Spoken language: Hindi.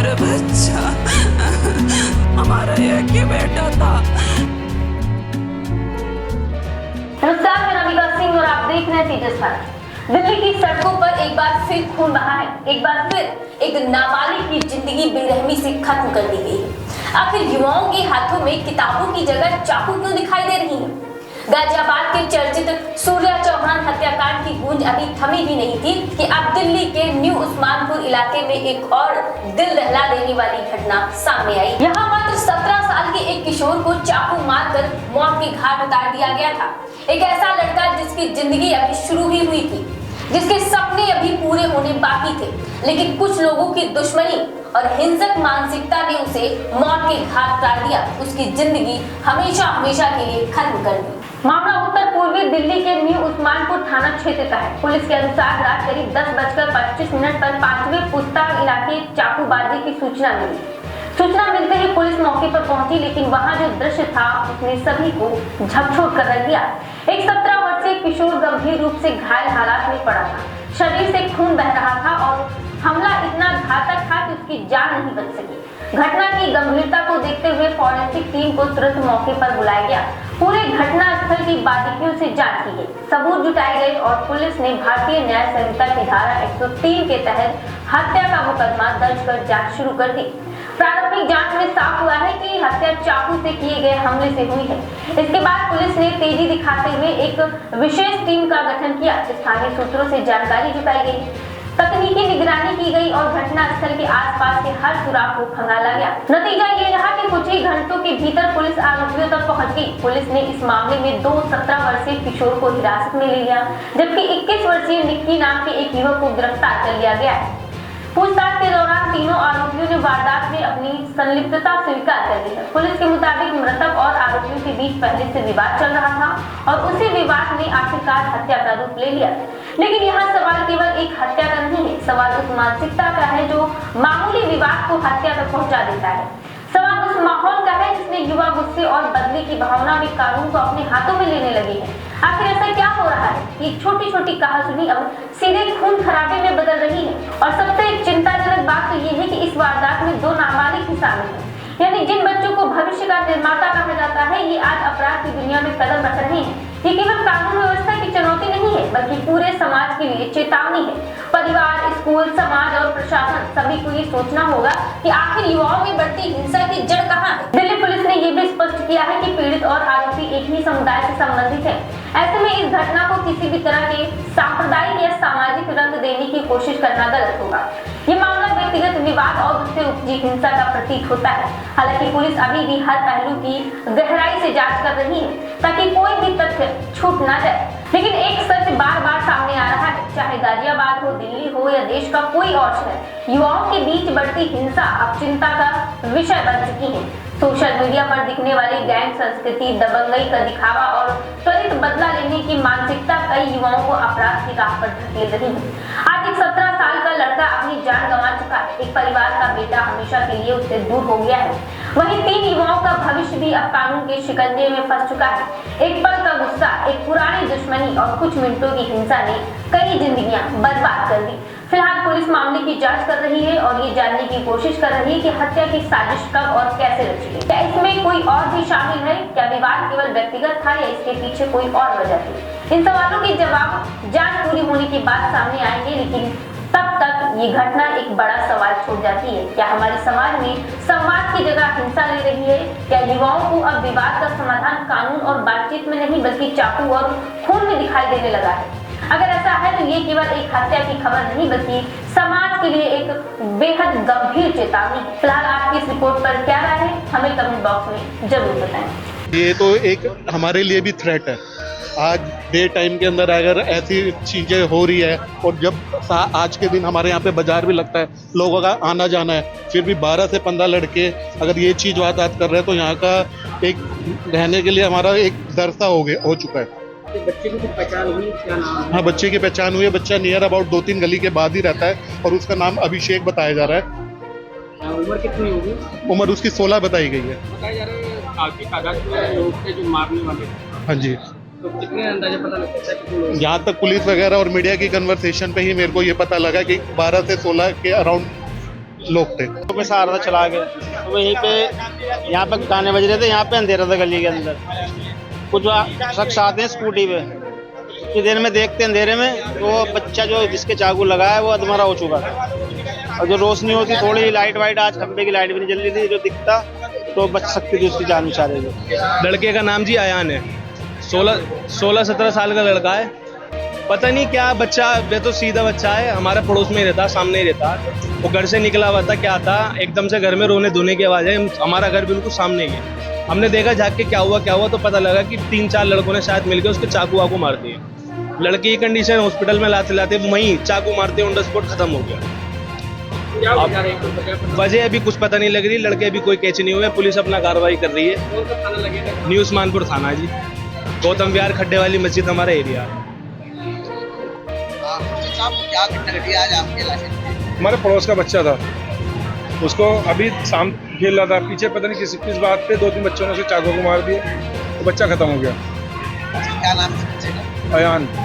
मेरा बच्चा, हमारा एक ही बेटा था। नमस्कार, मेरा विकास सिंह और आप देख रहे हैं तेजस भारत। दिल्ली की सड़कों पर एक बार फिर खून बहा है। एक बार फिर एक नाबालिग की जिंदगी बेरहमी से खत्म कर दी गई है। आखिर युवाओं के हाथों में किताबों की जगह चाकू क्यों दिखाई दे रही है? गाजियाबाद के चर्चित सूर्या चौहान हत्याकांड की गूंज अभी थमी भी नहीं थी कि अब दिल्ली के न्यू उस्मानपुर इलाके में एक और दिल दहला देने वाली घटना सामने आई। यहाँ मात्र 17 साल के एक किशोर को चाकू मारकर मौत के घाट उतार दिया गया था। एक ऐसा लड़का जिसकी जिंदगी अभी शुरू ही हुई थी, जिसके सपने अभी पूरे होने बाकी थे, लेकिन कुछ लोगों की दुश्मनी और हिंसक मानसिकता ने उसे मौत के घाट उतार दिया। उसकी जिंदगी हमेशा हमेशा के लिए खत्म कर दी। मामला उत्तर पूर्वी दिल्ली के न्यू उस्मानपुर थाना क्षेत्र का है। पुलिस के अनुसार रात करीब 10:25 पर 5वें पुस्ताग इलाके चाकूबाजी की सूचना मिली। सूचना मिलते ही पुलिस मौके पर पहुंची, लेकिन वहां जो दृश्य था उसने सभी को झकझोर कर रख दिया। एक 17 वर्षीय किशोर गंभीर रूप से घायल हालात में पड़ा था। शरीर से खून बह रहा था और हमला इतना घातक था कि उसकी जान नहीं बच सकी। घटना की गंभीरता को देखते हुए फॉरेंसिक टीम को तुरंत मौके पर बुलाया गया। पूरे घटना स्थल की बारीकियों से जांच की गई, सबूत जुटाए गए और पुलिस ने भारतीय न्याय संहिता की धारा 103 के तहत हत्या का मुकदमा दर्ज कर जांच शुरू कर दी। प्रारंभिक जांच में साफ हुआ है कि हत्या चाकू से किए गए हमले से हुई है। इसके बाद पुलिस ने तेजी दिखाते हुए एक विशेष टीम का गठन किया। स्थानीय सूत्रों से जानकारी जुटाई गई, तकनीकी निगरानी की गई और घटना स्थल के आसपास के हर सुराग को खंगाला गया। नतीजा ये रहा कि कुछ ही घंटों के भीतर पुलिस आरोपियों तक पहुंच गई। पुलिस ने इस मामले में 2 17 वर्षीय किशोर को हिरासत में ले लिया, जबकि 21 वर्षीय निक्की नाम के एक युवक को गिरफ्तार कर लिया गया है। पूछताछ के दौरान तीनों आरोपियों ने वारदात में अपनी संलिप्तता स्वीकार कर ली है। पुलिस के मुताबिक मृतक और आरोपियों के बीच पहले से विवाद चल रहा था और उसी विवाद ने आखिरकार हत्या का रूप ले लिया। लेकिन यहाँ सवाल केवल एक हत्या का नहीं है, सवाल उस मानसिकता का है जो मामूली विवाद को हत्या तक पहुंचा देता है। सवाल उस माहौल का है जिसमें युवा गुस्से और बदले की भावना में कानून को अपने हाथों में लेने लगे हैं। आखिर ऐसा क्या हो रहा है कि छोटी छोटी कहासुनी अब सीधे खून खराबे में बदल रही है? और सबसे चिंताजनक बात तो ये है कि इस वारदात में 2 नाबालिग ही शामिल हैं। यानी जिन बच्चों को भविष्य का निर्माता कहा जाता है, ये आज अपराध की दुनिया में कदम रख रहे हैं। ये केवल कानून व्यवस्था की चुनौती नहीं है, बल्कि पूरे समाज के लिए चेतावनी है। परिवार, स्कूल, समाज और प्रशासन सभी को ये सोचना होगा कि आखिर युवाओं में बढ़ती हिंसा की जड़ कहाँ है। दिल्ली पुलिस ने ये भी स्पष्ट किया है कि पीड़ित और आरोपी एक ही समुदाय से संबंधित है। ऐसे में इस घटना को किसी भी तरह के सांप्रदायिक या सामाजिक रंग देने की कोशिश करना गलत होगा। ये मामला व्यक्तिगत विवाद और उससे उपजी हिंसा का प्रतीक होता है। हालांकि पुलिस अभी भी हर पहलू की गहराई से जांच कर रही है ताकि कोई भी तथ्य छूट ना जाए। लेकिन एक सच बार बार सामने आ रहा है, चाहे गाजियाबाद हो, दिल्ली हो या देश का कोई और शहर, युवाओं के बीच बढ़ती हिंसा अब चिंता का विषय बन चुकी है। सोशल मीडिया पर दिखने वाली गैंग संस्कृति, दबंगई का दिखावा और त्वरित बदला लेने की मानसिकता कई युवाओं को अपराध की राह पर धकेल रही है। आज एक 17 साल का लड़का अपनी जान गंवा चुका है। एक परिवार का बेटा हमेशा के लिए उससे दूर हो गया है। वहीं 3 युवाओं का भविष्य भी अब कानून के शिकंजे में फंस चुका है। एक पल का गुस्सा, एक पुरानी दुश्मनी और कुछ मिनटों की हिंसा ने कई जिंदगियां बर्बाद कर दी। फिलहाल पुलिस मामले की जांच कर रही है और ये जानने की कोशिश कर रही है कि हत्या की साजिश कब और कैसे रची गई। क्या इसमें कोई और भी शामिल है? क्या विवाद केवल व्यक्तिगत था या इसके पीछे कोई और वजह थी? इन सवालों के जवाब जांच पूरी होने के बाद सामने आएंगे, लेकिन तब तक ये घटना एक बड़ा सवाल छोड़ जाती है। क्या हमारे समाज में संवाद की जगह हिंसा ले रही है? क्या युवाओं को अब विवाद का समाधान कानून और बातचीत में नहीं बल्कि चाकू और खून में दिखाई देने लगा है? अगर ऐसा है तो ये केवल एक हत्या की खबर नहीं बल्कि समाज के लिए एक बेहद गंभीर चेतावनी है। फिलहाल आपकी इस रिपोर्ट पर क्या राय है, हमें कमेंट बॉक्स में जरूर बताएं। ये तो एक हमारे लिए भी थ्रेट है। आज डे टाइम के अंदर अगर ऐसी चीजें हो रही है और जब आज के दिन हमारे यहाँ पे बाजार भी लगता है, लोगों का आना जाना है, फिर भी 12 से 15 लड़के अगर ये चीज वारदात कर रहे हैं तो यहाँ का एक रहने के लिए हमारा एक डर सा हो चुका है। बच्चे की पहचान हुई, क्या नाम? हाँ, बच्चे की पहचान हुई है। बच्चा नियर अबाउट 2-3 गली के बाद ही रहता है और उसका नाम अभिषेक बताया जा रहा है। उम्र कितनी होगी? उम्र उसकी 16 बताई गई है। बताया जा रहा है काफी तादाद में लोग थे जो मारने वाले। हाँ जी। तो कितने अंदाजा पता लग सकता है कितने लोग? यहाँ तक पुलिस वगैरह और मीडिया की कन्वर्सेशन पे ही मेरे को ये पता लगा कि 12 से 16 के अराउंड लोग थे। तो मैं सहारा चला गया तो वहीं पे यहाँ पे गाने बज रहे थे, यहाँ पे अंधेरा था गली के अंदर। कुछ शख्स आते हैं स्कूटी पे, कुछ देर में देखते अंधेरे में तो वो बच्चा जो जिसके चाकू लगा है वो अधमरा हो चुका था। और जो रोशनी होती थोड़ी लाइट वाइट, आज खंबे की लाइट भी नहीं जल रही थी, जो दिखता तो बच सकती थी उसकी जान बेचारे को। लड़के का नाम जी अयान है, 16-17 साल का लड़का है। पता नहीं क्या बच्चा, वे तो सीधा बच्चा है, हमारे पड़ोस में ही रहता, सामने ही रहता। वो घर से निकला हुआ था, क्या था, एकदम से घर में रोने धोने की आवाज़ है। हमारा घर बिल्कुल सामने ही है। हमने देखा झाँक के क्या हुआ तो पता लगा कि 3-4 लड़कों ने शायद मिलकर उसके चाकू वाकू मार दिए। लड़की की कंडीशन हॉस्पिटल में लाते लाते वहीं चाकू मारते ऑन द स्पॉट खत्म हो गया। क्या वजह है? वजह अभी कुछ पता नहीं लग रही, लड़के अभी कोई कैच नहीं हुए, पुलिस अपना कार्रवाई कर रही है। कौन सा थाना लगेगा? न्यू उस्मानपुर थाना जी, गौतम विहार खड्डे वाली मस्जिद हमारा एरिया। क्या घटना घटी आज आपके इलाके में? हमारे पड़ोस का बच्चा था, उसको अभी शाम खेल रहा था, पीछे पता नहीं किस बात पे 2-3 बच्चों ने उसे चाकू को मार दिया तो बच्चा खत्म हो गया। क्या नाम है बच्चे का? अयान।